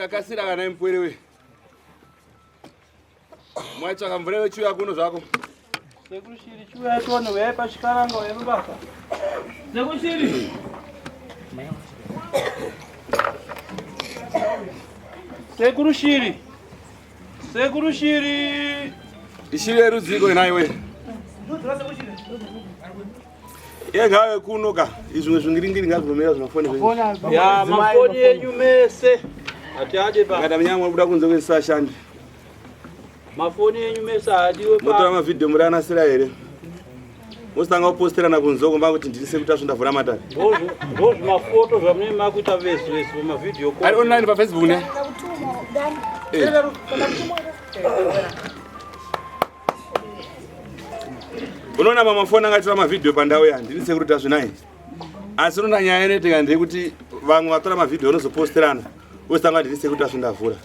kasira kana mpwere we. Mwaitsvaka mvura wechuya kuno zvako. Sekushiri chuya tono we pashikaranga we baba. Sekushiri. Sekurushiri. Sekurushiri. Ishiri yerudziko inaiwe. Yengawe kunoka. Izvimwe zvingiringiri ngazvomera zvimafoni zvenyu. Ya mafoni yenyu mese. Ati ade ba. Ngada mnyama ubuda kunze kwesashandi. Mafoni yenyu mese adiwe pa. Motora mavideo muri anasira here. Mustanga uposterana kunze komba kuti ndilise kuti asvondavhura matare. Ndozvo mafoto zvamune makuita vesi mumavideo call. Ari online pa Facebook ne? Unoona mamafoni angatora mavideo pandau ya ndilise kuti azvinai. Asi unona nyaya ineteka ndekuti vamwe vatora mavideo unozoposterana. Usanga ndilise kuti asvondavhura.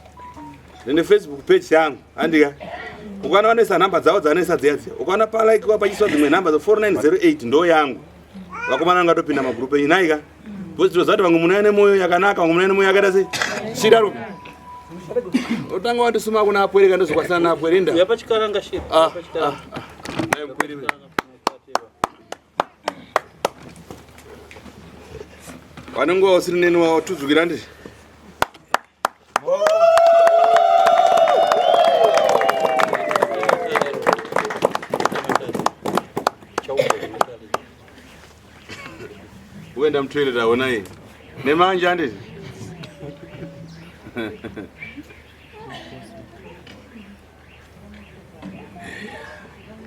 Ndine Facebook page yangu andika. Ukana wanesa namba dzavo dzanesa dzedzi. Ukana pa like wapachiswa dzimwe namba 4908 ndo yangu. Vakomana ngatopinda magroup enyinaika. Bozito zati vangu munane moyo yakanaka, vangu munane moyo yakada sei. Shida rupi. Utanga wandisuma kuna apwereka ndozokwasana na apwerinda. Yapa chikaranga shiri. Yapa chikaranga. Naye mpwiri. Wanongo usiri neni wa tuzukira ndi. Uenda mtwele taona hii. Nemanja ndi.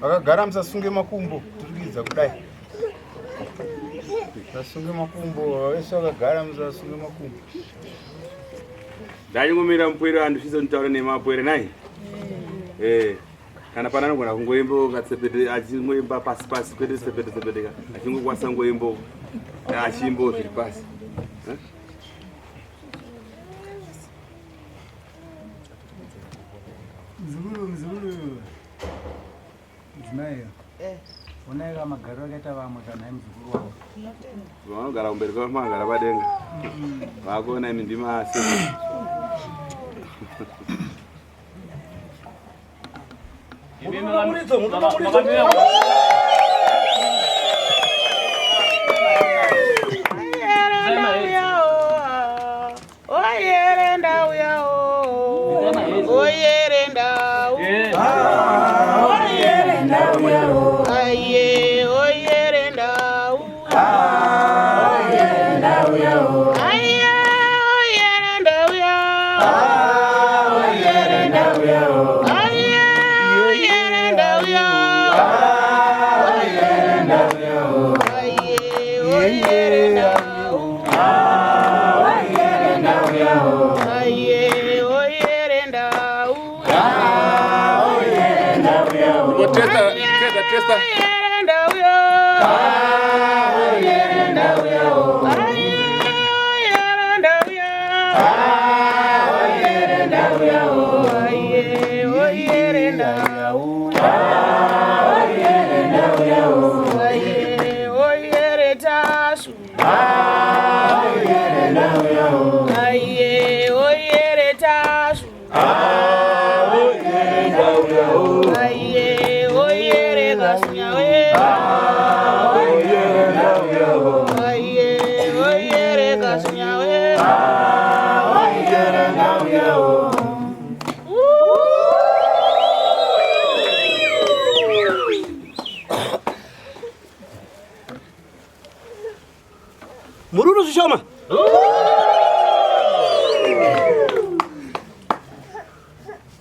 Akagara musasunge makumbo turikidza kudai. Sasunge makumbo, wese akagara musasunge makumbo. Ndanyingomira mpwere andishizo ntaura nemapwere nai. Kana panana kuna kungoimbo katsepete achimboimba pasi pasi kwete sepete achingokwasa ngoimbo achimbo zviri pasi. Mzukuru. Zinayo. Unaika magaro akaita vamwe kana mzukuru wavo. Vanogara kumberi kwamagara padenga. Vakuona imi ndima asi. Mururu Shishoma.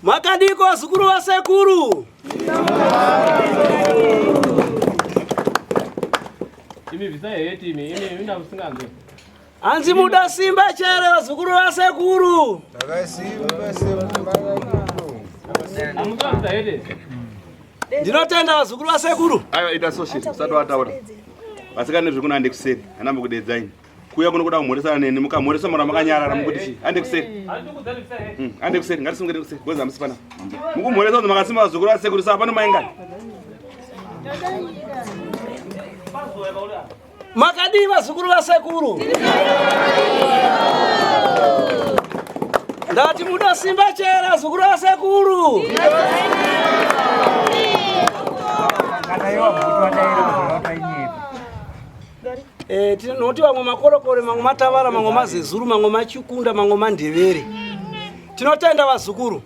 Makandiko zukuru wa sekuru. Imi visaye yeti imi ina usinganze. Anzi muda simba chere wa zukuru wa sekuru. Takasimba sekuru. Amukanza yete. Ndinotenda wa zukuru wa sekuru. Ayo ita social usati wataura. Vasikane zvekuna ande kuseri anamba kudedzaini. Kuya kuno kuda kumhoresana neni mukamhoresa mara makanyarara mukuti chi ande kuseri. Ande kuseri ngatisungere kuseri goza musipana. Mukumhoresa kuti makasimba zukuru wa sekuru sapa no maingani. Makadiva zukuru wa sekuru. Ndati muda simba chera zukuru wa sekuru. Tinoti vamwe makorokore mamwe matavara mamwe mazezuru mamwe machikunda mamwe mandevere. Tinotenda vazukuru.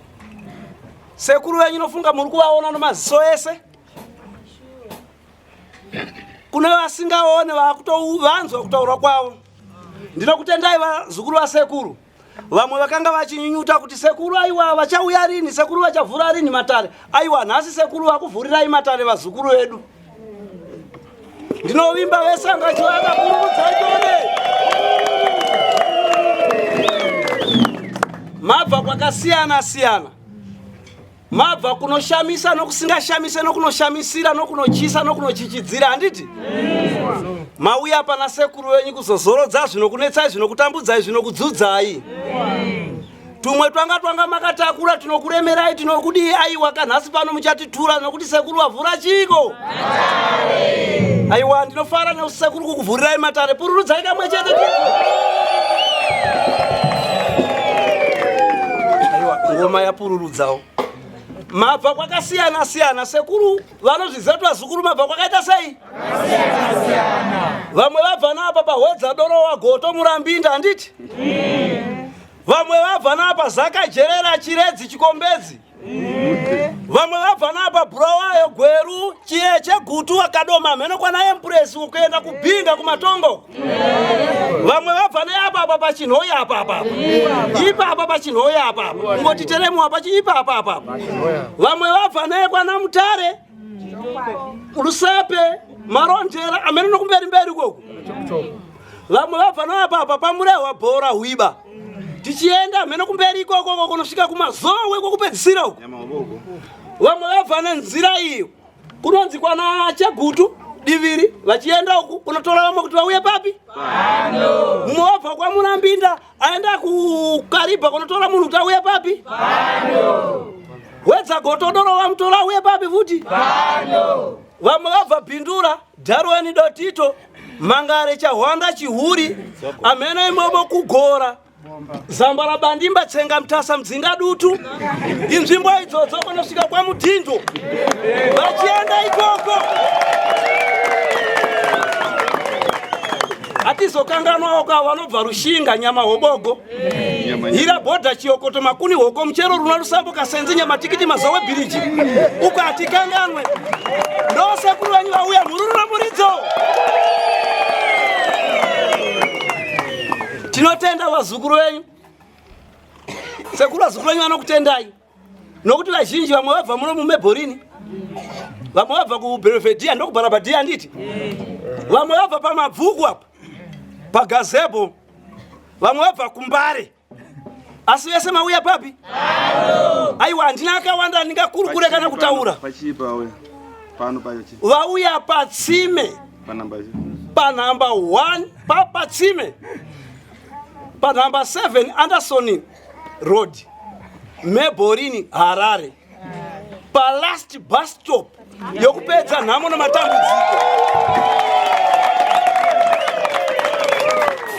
Sekuru wenyu nofunga muri kuvaona nomaziso ese. Kune vasingaone vakutovanzwa kutaura kwavo. Ndinokutendai vazukuru vasekuru. Vamwe vakanga vachinyunyuta kuti sekuru aiwa vachauya rini, sekuru vachavhura rini matare. Aiwa nhasi sekuru vakuvhurirai matare vazukuru vedu. Ndinovimba vesanga chivaka kurudza chone. Mabva kwakasiyana siyana. Mabva kunoshamisa nokusingashamise nokunoshamisira nokunochisa nokunochichidzira handiti? Mauya pana sekuru wenyu kuzozorodza zvinokunetsai zvinokutambudzai zvinokudzudzai. Tumwe twanga makatakura tunokuremerai tinokudi aiwa kanhasi pano muchatitura nokuti sekuru wavhura chiko. Aiwa ndinofara nesekuru kukuvhurirai matare pururudzai kamwe chete. Aiwa ngoma yapururudzawo. Mabva kwakasiyana siyana sekuru vanozviziva vazukuru mabva kwakaita sei? Vamwe vabva napa pahwedza doro wagoto murambinda handiti? Vamwe vabva napa zakajerera chiredzi chikombedzi. Vamwe vabva napa Bulawayo Gweru Chiyeche Gutu wakadoma mheno kwana Empress ukuenda kubinga kumatongo. Vamwe vabva napa pachinhoyi apa. Ipa pachinhoyi apa. Ngoti teremu apa ipa apa. Vamwe vabva nekwana Mutare Rusepe Marondera amene nokumberi mberi koko. Vamwe vabva napa pamurewa bhora Hwiba. Tichienda mheno kumberi ikoko kunosvika kumazowe kokupedzisira uko. Vamwe vabva nenzira iyo kunonzi kwana Chegutu Diviri vachienda uku kunotora vamwe kuti vauye papi? Pano. Mumwe wabva kwa Murambinda aenda kuKariba kunotora munhu kuti auye papi? Pano. Wedza Gotodoro vamutora auye papi futi? Pano. Vamwe vabva Bhindura Darwani Dotito Mangare Chahwanda Chihuri amene imomo kugora Zambara Bandimba Tsenga Mtasa Mdzinga Dutu inzvimbo idzodzo kunosvika kwa Mudhindo vachienda ikoko. Atizokanganwawo ka vanobva Rushinga Nyama Hobogo Hira Bhodha Chiokoto Makuni Hoko Muchero Runa Rusambo Kasenzi Nyama Tikiti Mazowe Bridge uko atikanganwe ndo sekuru wenyu vauya mururura muridzo. Tinotenda vazukuru wenyu. Sekuru vazukuru wenyu vanokutendai. Nokuti vazhinji vamwe vabva muno muMebhorini. Vamwe vabva kuBelvedere ndokuBharabadia nditi. Vamwe vabva paMabvuku apa. PaGazebo. Vamwe vabva kuMbare. Asi vese mauya papi? Pano. Aiwa handina akawanda ndingakurukure kana kutaura. Pachipa uya. Pano pachi. Vauya Patsime. Panamba 1 Patsime. Panamba 7 Anderson Road Mebhorini Harare. Pa last bus stop yokupedza nhamo nematambudziko.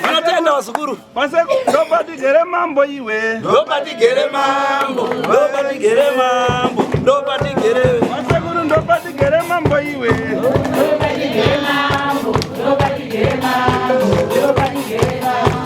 Tinotenda vazukuru. Paseko nobody gere mambo iwe. Nobody gere mambo. Nobody gere mambo. Nobody gere. Paseko nobody gere mambo iwe. Nobody gere mambo. Nobody gere mambo. Nobody gere mambo.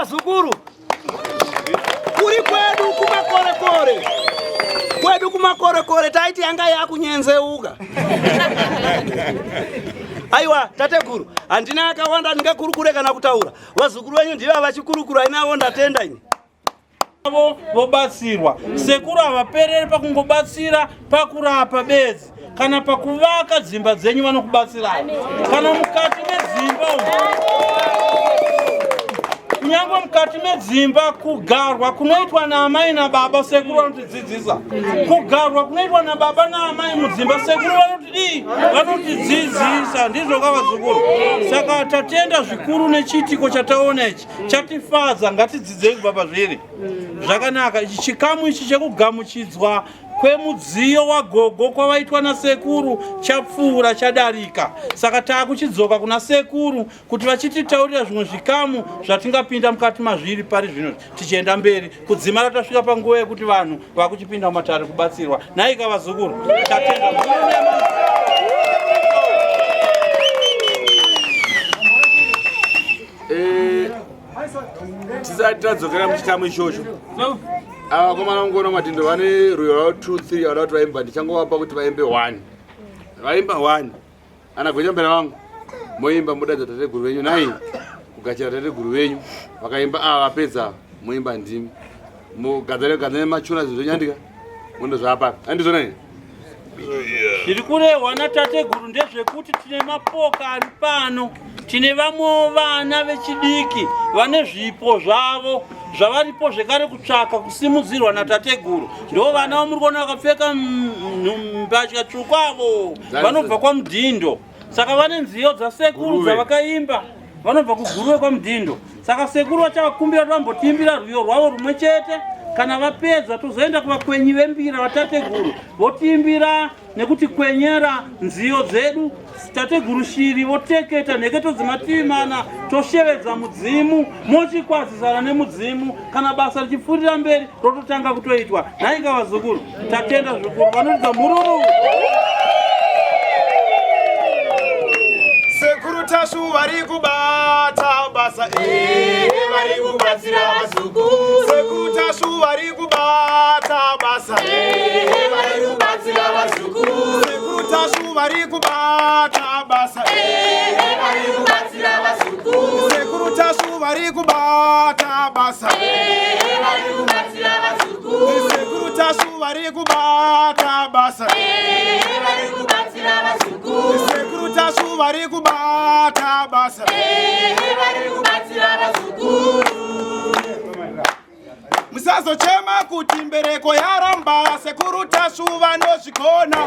vazukuru kuri kwedu kumakorekore. Kwedu kumakorekore taiti yanga yakunyenzeuka. Aiwa tateguru handina akawanda ndingakurukure kana kutaura. Vazukuru venyu ndivo vachikurukura inawo ndatenda ini. Vobatsirwa sekuru havaperere pakungobatsira pakurapa bedzi kana pakuvaka dzimba dzenyu vanokubatsirani kana mukati medzimba kunyangwe mukati medzimba kugarwa kunoitwa naamai nababa sekuru vanotidzidzisa kugarwa kunoitwa nababa naamai mudzimba sekuru vanotidzidzisa ndizvo kavazukuru. Saka tatenda zvikuru nechitiko chataona ichi chatifadza ngatidzidzei kubva pazviri zvakanaka. Ichi chikamu ichi chekugamuchidzwa kwemudziyo wagogo kwavaitwa nasekuru chapfuura chadarika. Saka taakuchidzoka kuna sekuru kuti vachititaurira zvimwe zvikamu zvatingapinda mukati mazviri pari zvino tichienda mberi kudzimara tasvika panguva yekuti vanhu vakuchipinda mumatare kubatsirwa. Naika vazukuru tatenda tisati tadzokera muchikamu ichocho. Ava komana ngona matindo vane rwiyo rwavo 2-3 vada kuti vaimba. Ndichangovapa kuti vaimbe 1. Vaimba 1 ana gwenyambera vangu moimba mudadza tateguru venyu nai kugachira tateguru venyu vakaimba vapedza moimba ndimi mugadzane machuna zvezvenyandika mundo zvapa andizvo nai. Zviri kurehwa natateguru ndezvekuti tine mapoka ari pano, tine vamwe vana vechidiki vane zvipo zvavo zvavaripo zvekare kutsvaka kusimudzirwa natateguru. Ndo vana vamuri kuona vakapfeka mbatya tsvuku avo vanobva kwaMudhindo. Saka vane nziyo dzasekuru dzavakaimba vanobva kuGuruve kwaMudhindo. Saka sekuru vachavakumbira kuti vambotiimbira rwiyo rwavo rumwe chete. Kana vapedza tozoenda kuvakwenyi vembira vatateguru votiimbira nekuti kwenyera nziyo dzedu. Tateguru shiri voteketa nheketo dzemativi mana toshevedza mudzimu mochikwazisana nemudzimu. Kana basa richipfuurira mberi rototanga kutoitwa. Naika vazukuru tatenda zvikuru vanoridza mururu. Sekuru tashu vari kubata basa vari kubatsira vazukuru. Sekuru tashu vari kubata basa vari kubatsira vazukuru. Sekuru tashu vari kubata basa vari kubatsira vazukuru. Sekuru tashu vari kubata basa vari kubatsira vazukuru. Sekuru tashu vari kubata basa vari kubatsira vazukuru. Sekuru tashu vari kubata basa vari kubatsira vazukuru. Musazochema kuti mbereko yaramba sekuru tashu vanozvikona.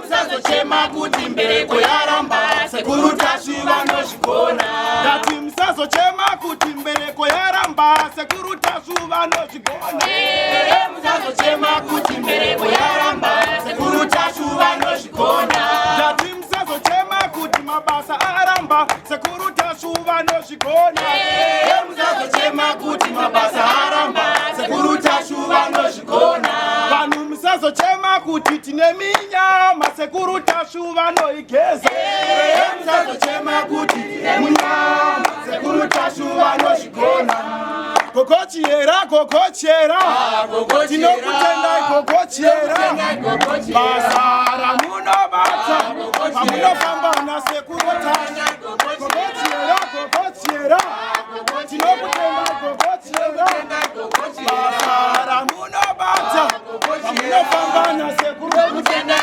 Musazochema kuti mbereko yaramba sekuru tashu vanozvikona. Ndati musazochema kuti mbereko yaramba sekuru tashu vanozvikona. Musazochema kuti mbereko yaramba sekuru tashu vanozvikona. Ndati musazochema kuti mabasa aramba sekuru tashu vanozvikona. Musazochema kuti mabasa aramba sekuru tashu vanozvikona. Vanhu musazochema kuti tine minyama sekuru tashu vanoigeza. Musazochema kuti tine minyama sekuru tashu vanozvikona. Gogochiera gogochiera tinokutendai gogochiera. Basa ramunobata pamunofamba nasekuru tashu. Gogochiera gogochiera tinokutendai gogochiera. Basa ramunobata pamunofamba nasekuru gogochiera.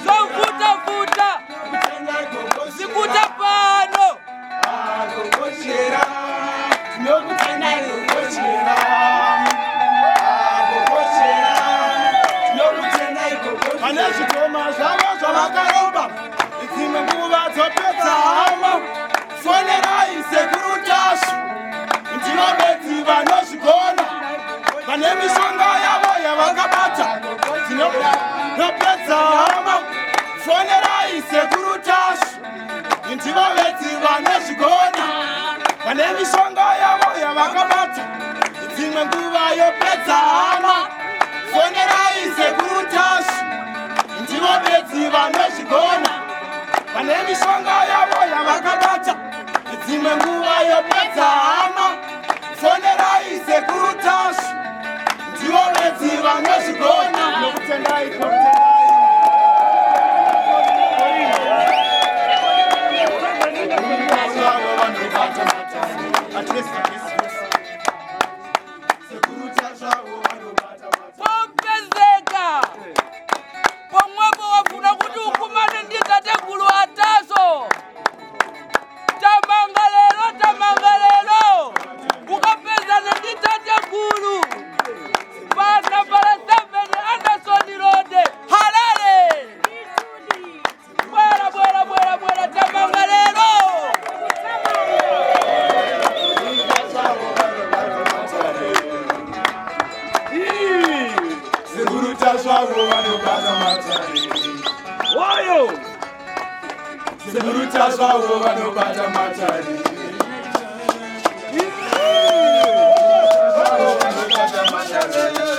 Zovuta vakaromba dzimwe nguva dzopedza hama fonerai sekuru tasu ndivo bedzi vanozvigona vane mishonga yavo yavakabata dzinopedza hama fonerai sekuru tasu ndivo bedzi vanozvigona vane mishonga yavo yavakabata dzimwe nguva yopedza hama fonerai sekuru tasu ndivo bedzi vanozvigona vane mishonga yavo yavakabata dzimwe nguva yopedza hama fonerai sekuru tasu ndivo bedzi vanozvigona nokutendai Popezeka pomwepo wafuna kuti ukumane ndi tategulu ataso tamangalelo ukapezana ndi tategulu pana pala 7 Anderson Road Harare bwera tamangalelo Seguruta zvavo vanobata matare. Wayo! Seguruta zvavo vanobata matare. Vanobata matare.